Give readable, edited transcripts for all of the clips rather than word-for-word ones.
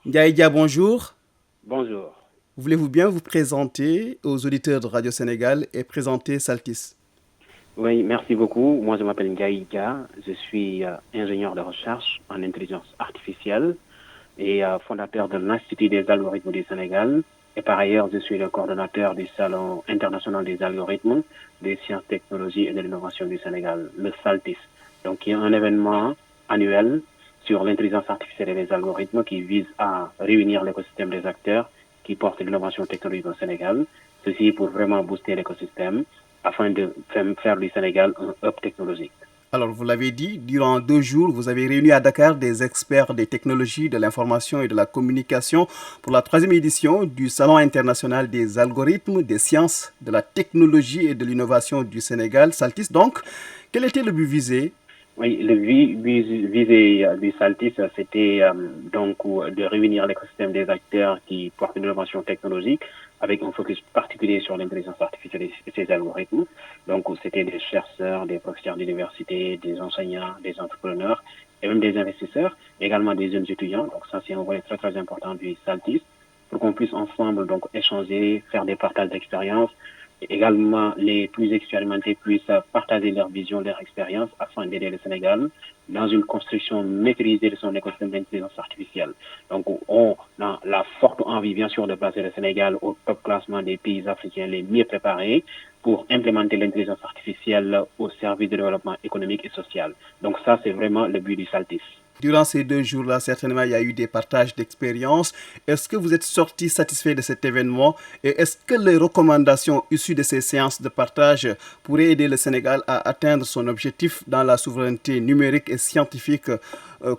Ndiaïdia, bonjour. Bonjour. Voulez-vous bien vous présenter aux auditeurs de Radio Sénégal et présenter Saltis? Oui, merci beaucoup. Moi, je m'appelle Ndiaye Dia. Je suis ingénieur de recherche en intelligence artificielle et fondateur de l'Institut des algorithmes du Sénégal. Et par ailleurs, je suis le coordonnateur du Salon international des algorithmes, des sciences, technologies et de l'innovation du Sénégal, le SALTIS. Donc, qui est un événement annuel sur l'intelligence artificielle et les algorithmes qui vise à réunir l'écosystème des acteurs qui portent l'innovation technologique au Sénégal. Ceci pour vraiment booster l'écosystème afin de faire du Sénégal un hub technologique. Alors, vous l'avez dit, durant 2 jours, vous avez réuni à Dakar des experts des technologies, de l'information et de la communication pour la troisième édition du Salon international des algorithmes, des sciences, de la technologie et de l'innovation du Sénégal, Saltis. Donc, quel était le but visé? Oui, le visé du Saltis, c'était donc de réunir l'écosystème des acteurs qui portent l'innovation technologique avec un focus particulier sur l'intelligence artificielle et ses algorithmes. Donc, c'était des chercheurs, des professeurs d'université, des enseignants, des entrepreneurs et même des investisseurs, également des jeunes étudiants. Donc, ça, c'est un volet très, très important du Saltis pour qu'on puisse ensemble donc échanger, faire des partages d'expériences. Également, les plus expérimentés puissent partager leur vision, leur expérience afin d'aider le Sénégal dans une construction maîtrisée de son écosystème d'intelligence artificielle. Donc, on a la forte envie, bien sûr, de placer le Sénégal au top classement des pays africains les mieux préparés pour implémenter l'intelligence artificielle au service du développement économique et social. Donc, ça, c'est vraiment le but du SALTIS. Durant ces 2 jours-là, certainement, il y a eu des partages d'expériences. Est-ce que vous êtes sorti satisfait de cet événement et est-ce que les recommandations issues de ces séances de partage pourraient aider le Sénégal à atteindre son objectif dans la souveraineté numérique et scientifique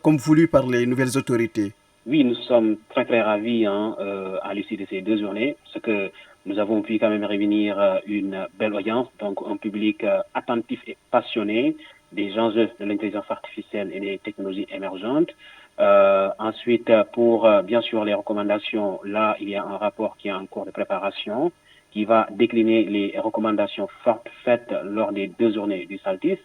comme voulu par les nouvelles autorités? Oui, nous sommes très très ravis à l'issue de ces 2 journées, parce que nous avons pu quand même réunir une belle audience, donc un public attentif et passionné des enjeux de l'intelligence artificielle et des technologies émergentes. Ensuite, pour bien sûr les recommandations, là, il y a un rapport qui est en cours de préparation qui va décliner les recommandations fortes faites lors des 2 journées du SALTIS.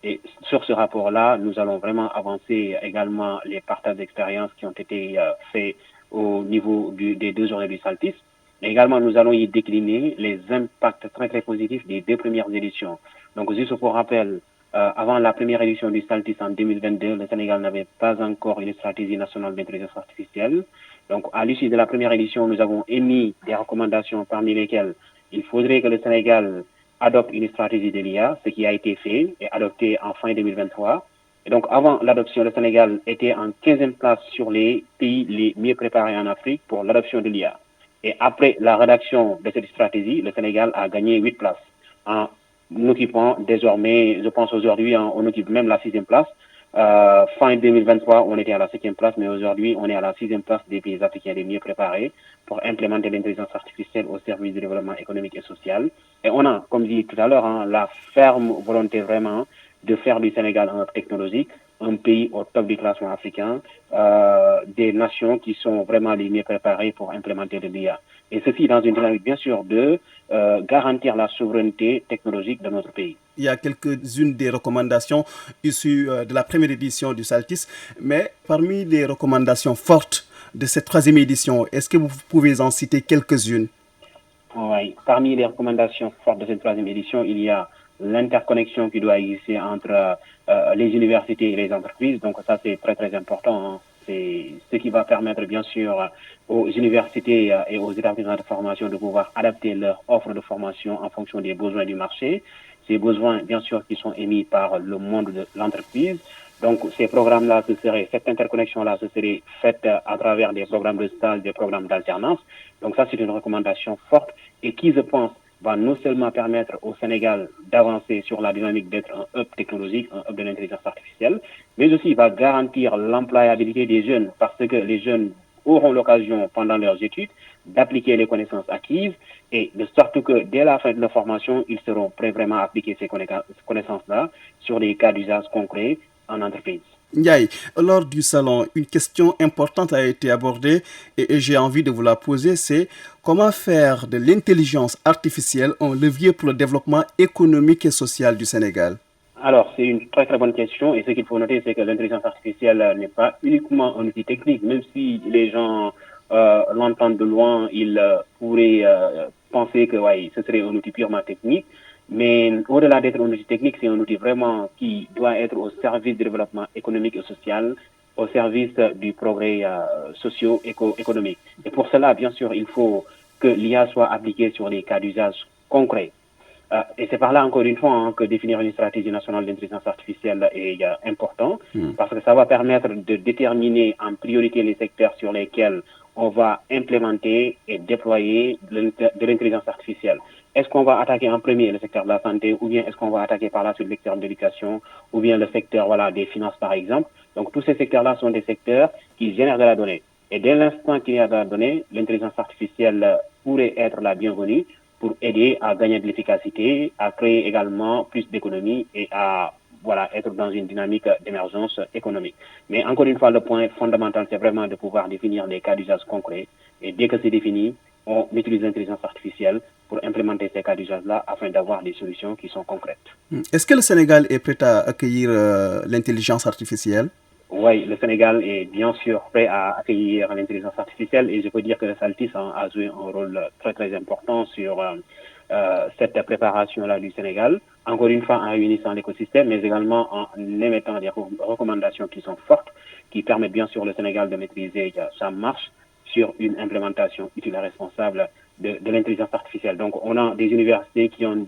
Et sur ce rapport-là, nous allons vraiment avancer également les partages d'expériences qui ont été faits au niveau des 2 journées du SALTIS. Et également, nous allons y décliner les impacts très très positifs des 2 premières éditions. Donc, juste pour rappel, avant la première édition du SALTIS en 2022, le Sénégal n'avait pas encore une stratégie nationale d'intelligence artificielle. Donc, à l'issue de la première édition, nous avons émis des recommandations parmi lesquelles il faudrait que le Sénégal adopte une stratégie de l'IA, ce qui a été fait et adopté en fin 2023. Et donc, avant l'adoption, le Sénégal était en 15e place sur les pays les mieux préparés en Afrique pour l'adoption de l'IA. Et après la rédaction de cette stratégie, le Sénégal a gagné 8 places en occupant désormais, je pense aujourd'hui, on occupe même la 6e place. Fin 2023, on était à la 7e place, mais aujourd'hui, on est à la 6e place des pays africains les mieux préparés pour implémenter l'intelligence artificielle au service du développement économique et social. Et on a, comme dit tout à l'heure, la ferme volonté vraiment de faire du Sénégal un hub technologique, un pays au top du classement africain, des nations qui sont vraiment les mieux préparées pour implémenter de l'IA. Et ceci dans une dynamique, bien sûr, de garantir la souveraineté technologique de notre pays. Il y a quelques-unes des recommandations issues de la première édition du SALTIS, mais parmi les recommandations fortes de cette troisième édition, est-ce que vous pouvez en citer quelques-unes? Oui, parmi les recommandations fortes de cette troisième édition, il y a l'interconnexion qui doit exister entre les universités et les entreprises. Donc ça, c'est très, très important. Hein. C'est ce qui va permettre, bien sûr, aux universités et aux établissements de formation de pouvoir adapter leur offre de formation en fonction des besoins du marché. Ces besoins, bien sûr, qui sont émis par le monde de l'entreprise. Donc, ces programmes-là, cette interconnexion-là, ce serait faite à travers des programmes de stage, des programmes d'alternance. Donc, ça, c'est une recommandation forte et qui, je pense, va non seulement permettre au Sénégal d'avancer sur la dynamique d'être un hub technologique, un hub de l'intelligence artificielle, mais aussi va garantir l'employabilité des jeunes parce que les jeunes auront l'occasion pendant leurs études d'appliquer les connaissances acquises et de sorte que dès la fin de leur formation, ils seront prêts vraiment à appliquer ces connaissances-là sur des cas d'usage concrets en entreprise. Ndiaye, lors du salon, une question importante a été abordée et j'ai envie de vous la poser, c'est comment faire de l'intelligence artificielle un levier pour le développement économique et social du Sénégal? Alors, c'est une très très bonne question et ce qu'il faut noter, c'est que l'intelligence artificielle n'est pas uniquement un outil technique, même si les gens l'entendent de loin, ils pourraient penser que ouais, ce serait un outil purement technique, mais au-delà d'être un outil technique, c'est un outil vraiment qui doit être au service du développement économique et social, au service du progrès socio-économique. Et pour cela, bien sûr, il faut que l'IA soit appliquée sur des cas d'usage concrets. Et c'est par là, encore une fois, hein, que définir une stratégie nationale d'intelligence artificielle est important, parce que ça va permettre de déterminer en priorité les secteurs sur lesquels on va implémenter et déployer de l'intelligence artificielle. Est-ce qu'on va attaquer en premier le secteur de la santé, ou bien est-ce qu'on va attaquer par là sur le secteur de l'éducation, ou bien le secteur voilà, des finances, par exemple. Donc, tous ces secteurs-là sont des secteurs qui génèrent de la donnée. Et dès l'instant qu'il y a de la donnée, l'intelligence artificielle pourrait être la bienvenue pour aider à gagner de l'efficacité, à créer également plus d'économies et à voilà, être dans une dynamique d'émergence économique. Mais encore une fois, le point fondamental, c'est vraiment de pouvoir définir des cas d'usage concrets. Et dès que c'est défini, on utilise l'intelligence artificielle pour implémenter ces cas d'usage-là afin d'avoir des solutions qui sont concrètes. Est-ce que le Sénégal est prêt à accueillir l'intelligence artificielle? Oui, le Sénégal est bien sûr prêt à accueillir l'intelligence artificielle et je peux dire que le Saltis a joué un rôle très très important sur cette préparation-là du Sénégal. Encore une fois, en réunissant l'écosystème, mais également en émettant des recommandations qui sont fortes, qui permettent bien sûr le Sénégal de maîtriser sa marche sur une implémentation utile et responsable de l'intelligence artificielle. Donc, on a des universités qui ont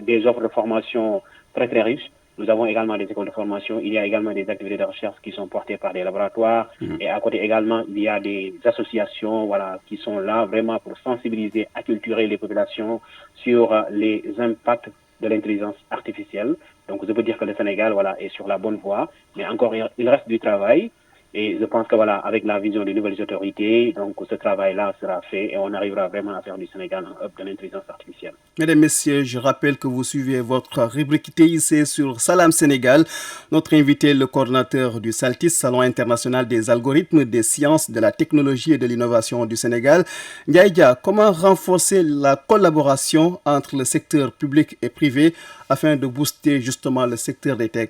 des offres de formation très très riches. Nous avons également des écoles de formation. Il y a également des activités de recherche qui sont portées par des laboratoires. Et à côté également, il y a des associations voilà, qui sont là vraiment pour sensibiliser, acculturer les populations sur les impacts de l'intelligence artificielle. Donc, je peux dire que le Sénégal voilà, est sur la bonne voie. Mais encore, il reste du travail. Et je pense que voilà, avec la vision des nouvelles autorités, donc ce travail-là sera fait et on arrivera vraiment à faire du Sénégal un hub de l'intelligence artificielle. Mesdames, Messieurs, je rappelle que vous suivez votre rubrique TIC sur Salam Sénégal. Notre invité, le coordinateur du SALTIS, Salon international des algorithmes, des sciences, de la technologie et de l'innovation du Sénégal. Ndiaïdia, comment renforcer la collaboration entre le secteur public et privé afin de booster justement le secteur des tech?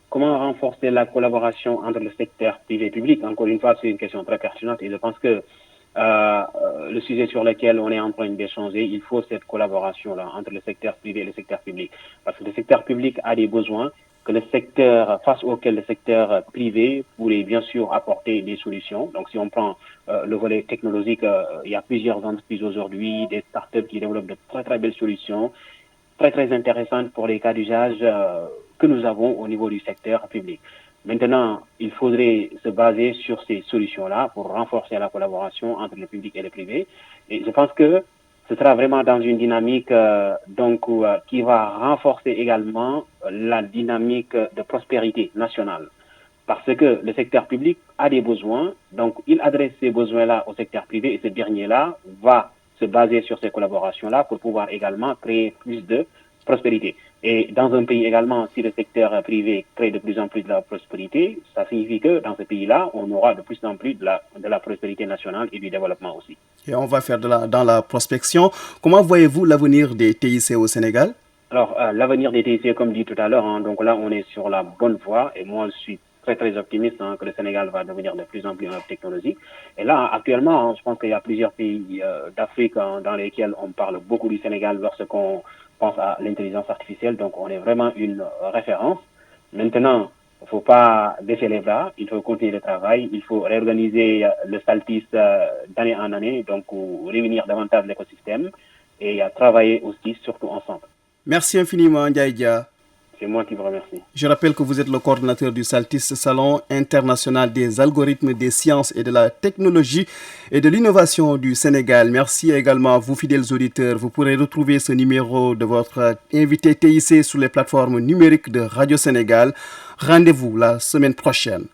Comment renforcer la collaboration entre le secteur privé et public? Encore une fois, c'est une question très pertinente et je pense que le sujet sur lequel on est en train d'échanger, il faut cette collaboration-là entre le secteur privé et le secteur public. Parce que le secteur public a des besoins que le secteur, face auxquels le secteur privé pourrait bien sûr apporter des solutions. Donc si on prend le volet technologique, il y a plusieurs entreprises aujourd'hui, des startups qui développent de très très belles solutions, très très intéressantes pour les cas d'usage que nous avons au niveau du secteur public. Maintenant, il faudrait se baser sur ces solutions-là pour renforcer la collaboration entre le public et le privé. Et je pense que ce sera vraiment dans une dynamique qui va renforcer également la dynamique de prospérité nationale. Parce que le secteur public a des besoins, donc il adresse ces besoins-là au secteur privé et ce dernier-là va se baser sur ces collaborations-là pour pouvoir également créer plus de prospérité. Et dans un pays également, si le secteur privé crée de plus en plus de la prospérité, ça signifie que dans ce pays-là, on aura de plus en plus de la prospérité nationale et du développement aussi. Et on va faire dans la prospection. Comment voyez-vous l'avenir des TIC au Sénégal? Alors, l'avenir des TIC, comme dit tout à l'heure, donc là, on est sur la bonne voie et moi, je suis très, très optimiste que le Sénégal va devenir de plus en plus un hub technologique. Et là, actuellement, je pense qu'il y a plusieurs pays d'Afrique dans lesquels on parle beaucoup du Sénégal lorsqu'on pense à l'intelligence artificielle. Donc, on est vraiment une référence. Maintenant, il ne faut pas baisser les bras, il faut continuer le travail, il faut réorganiser le SALTIS d'année en année, donc réunir davantage l'écosystème et travailler aussi, surtout ensemble. Merci infiniment, Ndiaïdia. C'est moi qui vous remercie. Je rappelle que vous êtes le coordinateur du SALTIS, Salon international des algorithmes, des sciences et de la technologie et de l'innovation du Sénégal. Merci également à vous, fidèles auditeurs. Vous pourrez retrouver ce numéro de votre invité TIC sur les plateformes numériques de Radio Sénégal. Rendez-vous la semaine prochaine.